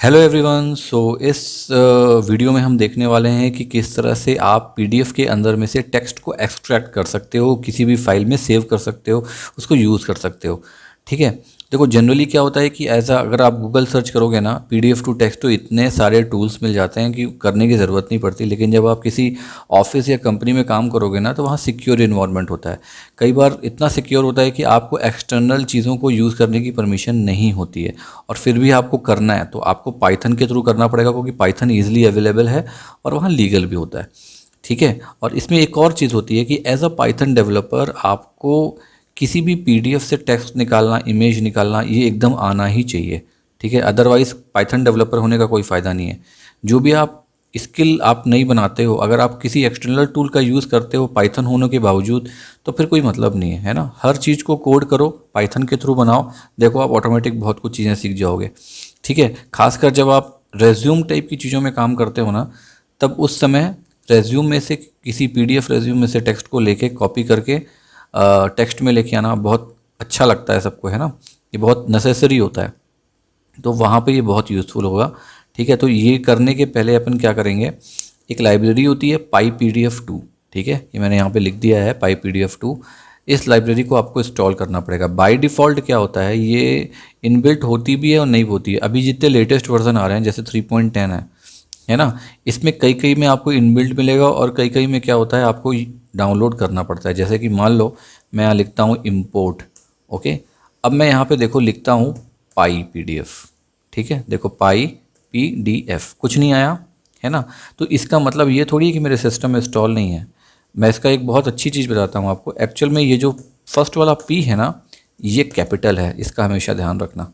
Hello everyone. इस video में हम देखने वाले हैं कि किस तरह से आप पीडीएफ के अंदर में से टेक्स्ट को एक्सट्रैक्ट कर सकते हो, किसी भी फाइल में सेव कर सकते हो, उसको यूज़ कर सकते हो। ठीक है। देखो जनरली क्या होता है कि ऐसा अगर आप गूगल सर्च करोगे ना पीडीएफ टू टेक्स्ट तो इतने सारे टूल्स मिल जाते हैं कि करने की ज़रूरत नहीं पड़ती। लेकिन जब आप किसी ऑफिस या कंपनी में काम करोगे ना तो वहाँ सिक्योर इन्वायरमेंट होता है। कई बार इतना सिक्योर होता है कि आपको एक्सटर्नल चीज़ों को यूज़ करने की परमिशन नहीं होती है, और फिर भी आपको करना है तो आपको पाइथन के थ्रू करना पड़ेगा, क्योंकि पाइथन ईजिली अवेलेबल है और वहाँ लीगल भी होता है। ठीक है। और इसमें एक और चीज़ होती है कि एज अ पाइथन डेवलपर आपको किसी भी पीडीएफ से टेक्स्ट निकालना, इमेज निकालना, ये एकदम आना ही चाहिए। ठीक है। अदरवाइज़ पाइथन डेवलपर होने का कोई फ़ायदा नहीं है। जो भी आप स्किल आप नहीं बनाते हो, अगर आप किसी एक्सटर्नल टूल का यूज़ करते हो पाइथन होने के बावजूद, तो फिर कोई मतलब नहीं है ना। हर चीज़ को कोड करो, पाइथन के थ्रू बनाओ, देखो आप ऑटोमेटिक बहुत कुछ चीज़ें सीख जाओगे। ठीक है। खासकर जब आप रेज्यूम टाइप की चीज़ों में काम करते हो ना, तब उस समय रेज्यूम में से किसी पीडीएफ रेज्यूम में से टेक्स्ट को लेके कॉपी करके टेक्स्ट में लेके आना बहुत अच्छा लगता है सबको, है ना। ये बहुत नेसेसरी होता है, तो वहाँ पे ये बहुत यूज़फुल होगा। ठीक है। तो ये करने के पहले अपन क्या करेंगे, एक लाइब्रेरी होती है पाई PDF 2। ठीक है। ये मैंने यहाँ पे लिख दिया है पाई PDF 2। इस लाइब्रेरी को आपको इंस्टॉल करना पड़ेगा। बाय डिफ़ॉल्ट क्या होता है, ये इनबिल्ट होती भी है और नहीं होती है। अभी जितने लेटेस्ट वर्जन आ रहे हैं जैसे 3.10 है ना, इसमें कई कई में आपको इनबिल्ट मिलेगा और कई कई में क्या होता है आपको डाउनलोड करना पड़ता है। जैसे कि मान लो मैं यहाँ लिखता हूँ इम्पोर्ट। ओके। अब मैं यहाँ पे देखो लिखता हूँ पाई PDF। ठीक है। देखो पाई PDF कुछ नहीं आया, है ना। तो इसका मतलब ये थोड़ी है कि मेरे सिस्टम में इंस्टॉल नहीं है। मैं इसका एक बहुत अच्छी चीज़ बताता हूँ आपको। एक्चुअल में ये जो फर्स्ट वाला P है ना, ये कैपिटल है, इसका हमेशा ध्यान रखना।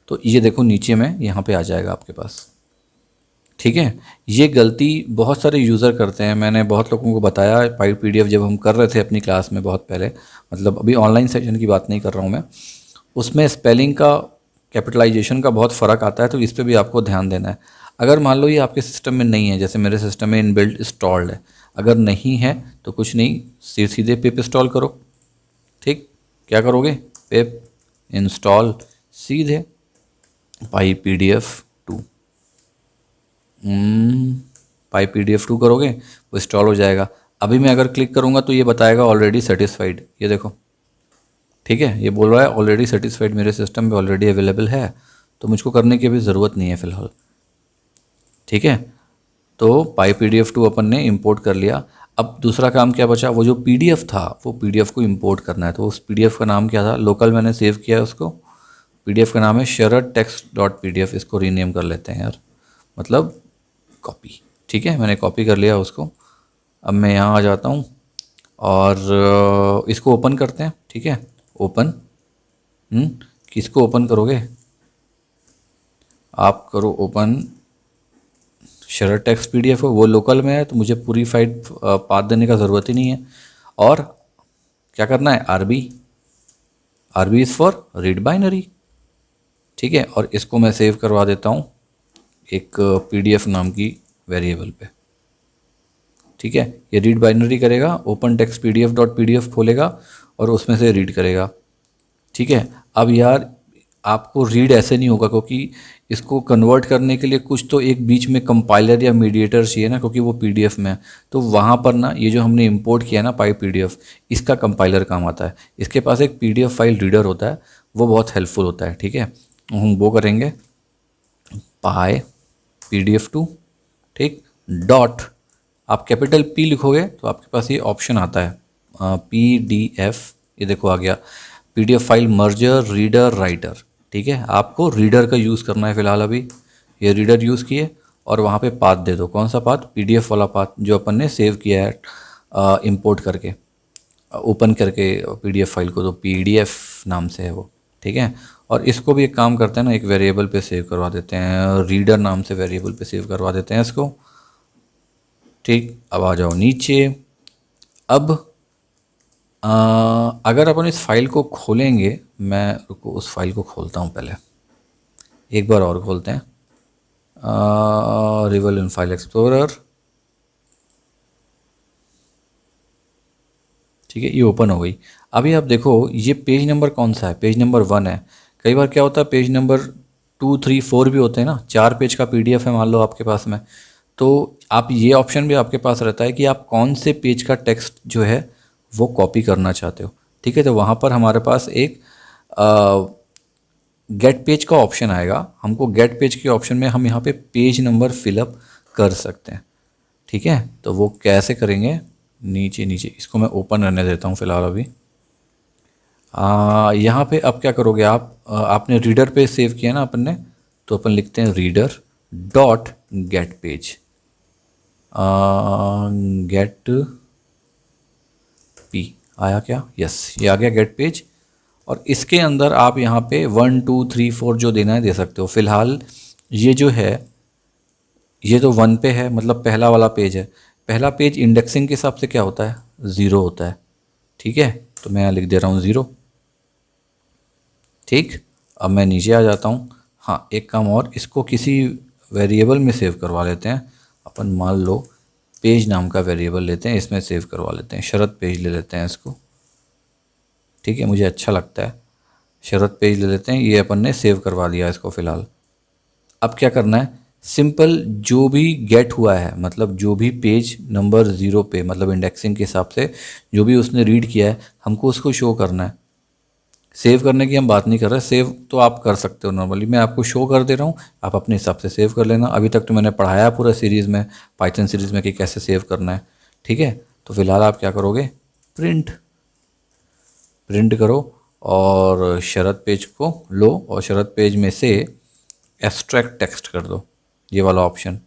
तो ये देखो नीचे में यहाँ पे आ जाएगा आपके पास। ठीक है। ये गलती बहुत सारे यूज़र करते हैं, मैंने बहुत लोगों को बताया। पाई PDF जब हम कर रहे थे अपनी क्लास में बहुत पहले, मतलब अभी ऑनलाइन सेशन की बात नहीं कर रहा हूँ मैं, उसमें स्पेलिंग का, कैपिटलाइजेशन का बहुत फ़र्क आता है। तो इस पे भी आपको ध्यान देना है। अगर मान लो ये आपके सिस्टम में नहीं है, जैसे मेरे सिस्टम में इनबिल्ट इंस्टॉल्ड है, अगर नहीं है तो कुछ नहीं, सीधे पिप इंस्टॉल करो। ठीक। क्या करोगे, पिप इंस्टॉल सीधे पाई PDF 2। पाई PDF 2 करोगे वो इंस्टॉल हो जाएगा। अभी मैं अगर क्लिक करूँगा तो ये बताएगा ऑलरेडी सेटिस्फाइड, ये देखो। ठीक है। ये बोल रहा है ऑलरेडी सेटिस्फाइड, मेरे सिस्टम में ऑलरेडी अवेलेबल है, तो मुझको करने की भी ज़रूरत नहीं है फ़िलहाल। ठीक है। तो पाई PDF 2 अपन ने इंपोर्ट कर लिया। अब दूसरा काम क्या बचा, वो जो PDF था वो PDF को इंपोर्ट करना है। तो उस PDF का नाम क्या था, लोकल मैंने सेव किया है उसको। PDF का नाम है शरद टेक्स्ट डॉट PDF। इसको रीनेम कर लेते हैं यार, मतलब कॉपी। ठीक है। मैंने कॉपी कर लिया उसको। अब मैं यहाँ आ जाता हूँ और इसको ओपन करते हैं। ठीक है। ओपन। किसको ओपन करोगे, आप करो ओपन शरद टेक्स्ट PDF है, वो लोकल में है तो मुझे पूरी फाइल पाथ देने का ज़रूरत ही नहीं है। और क्या करना है, RB is for read binary. ठीक है। और इसको मैं सेव करवा देता हूँ एक PDF नाम की वेरिएबल पे। ठीक है। ये रीड बाइनरी करेगा, ओपन टेक्स्ट PDF खोलेगा और उसमें से रीड करेगा। ठीक है। अब यार आपको रीड ऐसे नहीं होगा, क्योंकि इसको कन्वर्ट करने के लिए कुछ तो एक बीच में कंपाइलर या मीडिएटर चाहिए ना, क्योंकि वो PDF में है। तो वहाँ पर ना ये जो हमने इंपोर्ट किया ना पाई PDF, इसका कंपाइलर काम आता है। इसके पास एक PDF फाइल रीडर होता है, वो बहुत हेल्पफुल होता है। ठीक है। हम वो करेंगे पाई PDF 2। ठीक। डॉट, आप कैपिटल P लिखोगे तो आपके पास ये ऑप्शन आता है PDF। ये देखो आ गया, PDF file merger reader writer. ठीक है। आपको रीडर का यूज़ करना है फ़िलहाल अभी। ये रीडर यूज़ किए और वहाँ पे पाथ दे दो। कौन सा पाथ, PDF वाला पाथ जो अपन ने सेव किया है इंपोर्ट करके, ओपन करके PDF फाइल को, तो PDF नाम से है वो। ठीक है। और इसको भी एक काम करते हैं ना, एक वेरिएबल पे सेव करवा देते हैं, रीडर नाम से वेरिएबल पे सेव करवा देते हैं इसको। ठीक। अब आ जाओ नीचे। अब अगर अपन इस फाइल को खोलेंगे, मैं रुको उस फाइल को खोलता हूँ पहले, एक बार और खोलते हैं। Reveal in file explorer. ठीक है। ये ओपन हो गई। अभी आप देखो ये पेज नंबर कौन सा है, पेज नंबर 1 है। कई बार क्या होता है पेज नंबर 2, 3, 4 भी होते हैं ना, 4 पेज का PDF है मान लो आपके पास में, तो आप ये ऑप्शन भी आपके पास रहता है कि आप कौन से पेज का टेक्स्ट जो है वो कॉपी करना चाहते हो। ठीक है, तो वहाँ पर हमारे पास एक गेट पेज का ऑप्शन आएगा। हमको गेट पेज के ऑप्शन में हम यहाँ पे पेज नंबर फिलअप कर सकते हैं। ठीक है, तो वो कैसे करेंगे, नीचे नीचे इसको मैं ओपन रहने देता हूँ फ़िलहाल अभी। यहाँ पे अब क्या करोगे आप, आपने रीडर पे सेव किया ना अपन ने, तो अपन लिखते हैं reader dot get page, get P आया क्या, यस ये आ गया गेट पेज। और इसके अंदर आप यहाँ पे 1, 2, 3, 4 जो देना है दे सकते हो। फ़िलहाल ये जो है ये तो 1 पे है, मतलब पहला वाला पेज है। पहला पेज इंडेक्सिंग के हिसाब से क्या होता है, 0 होता है। ठीक है, तो मैं यहाँ लिख दे रहा हूँ 0। ठीक, अब मैं नीचे आ जाता हूँ। हाँ, एक काम और, इसको किसी वेरिएबल में सेव करवा लेते हैं अपन। मान लो पेज नाम का वेरिएबल लेते हैं, इसमें सेव करवा लेते हैं, शरत पेज ले लेते हैं इसको। ठीक है, मुझे अच्छा लगता है, शरत पेज ले लेते हैं। ये अपन ने सेव करवा लिया इसको फ़िलहाल। अब क्या करना है, सिंपल जो भी गेट हुआ है, मतलब जो भी पेज नंबर 0 पे, मतलब इंडेक्सिंग के हिसाब से जो भी उसने रीड किया है, हमको उसको शो करना है। सेव करने की हम बात नहीं कर रहे, सेव तो आप कर सकते हो नॉर्मली, मैं आपको शो कर दे रहा हूँ, आप अपने हिसाब से सेव कर लेना। अभी तक तो मैंने पढ़ाया है पूरा सीरीज़ में, पाइथन सीरीज़ में, कि कैसे सेव करना है। ठीक है, तो फिलहाल आप क्या करोगे, प्रिंट प्रिंट करो और शरत पेज को लो और शरत पेज में से एक्सट्रैक्ट टेक्स्ट कर दो, ये वाला ऑप्शन।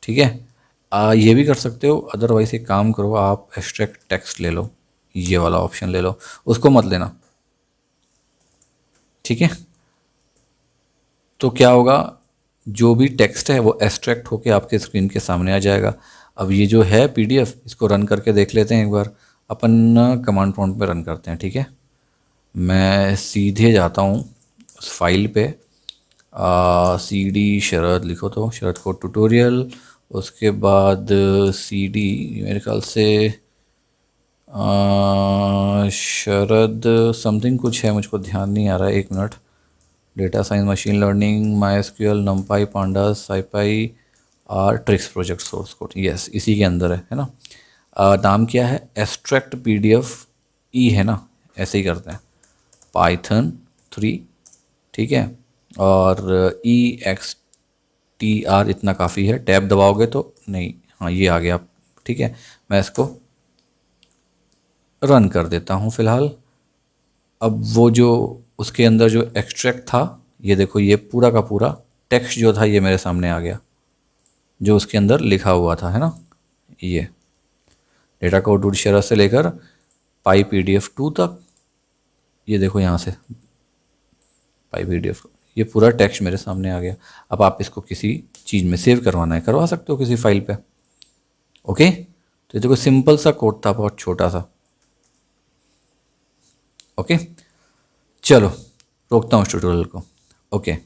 ठीक है, ये भी कर सकते हो, अदरवाइज एक काम करो, आप एक्सट्रैक्ट टेक्स्ट ले लो, ये वाला ऑप्शन ले लो, उसको मत लेना। ठीक है, तो क्या होगा, जो भी टेक्स्ट है वो एक्सट्रैक्ट होके आपके स्क्रीन के सामने आ जाएगा। अब ये जो है PDF, इसको रन करके देख लेते हैं एक बार। अपन कमांड प्रॉम्प्ट पे रन करते हैं। ठीक है, मैं सीधे जाता हूँ उस फाइल पे, CD शरद लिखो, तो शरद को ट्यूटोरियल, उसके बाद CD मेरे ख्याल से शरद समथिंग कुछ है, मुझको ध्यान नहीं आ रहा है, 1 minute. Data science, machine learning, MySQL, NumPy, Pandas, SciPy और tricks project source code, yes इसी के अंदर है ना। नाम क्या है, एक्सट्रैक्ट PDF ई है ना, ऐसे ही करते हैं, Python 3। ठीक है, और EXTR इतना काफ़ी है, टैब दबाओगे तो नहीं, हाँ ये आ गया। ठीक है, मैं इसको रन कर देता हूँ फ़िलहाल। अब वो जो उसके अंदर जो एक्सट्रैक्ट था, ये देखो, ये पूरा का पूरा टेक्स्ट जो था ये मेरे सामने आ गया, जो उसके अंदर लिखा हुआ था, है ना। ये डेटा कोड रूट शरत से लेकर पाई PDF 2 तक, ये देखो यहाँ से पाई PDF, ये पूरा टेक्स्ट मेरे सामने आ गया। अब आप इसको किसी चीज़ में सेव करवाना है, करवा सकते हो किसी फाइल पे। ओके, तो ये देखो सिंपल सा कोड था, बहुत छोटा सा। ओके, चलो रोकता हूँ इस ट्यूटोरियल को। ओके।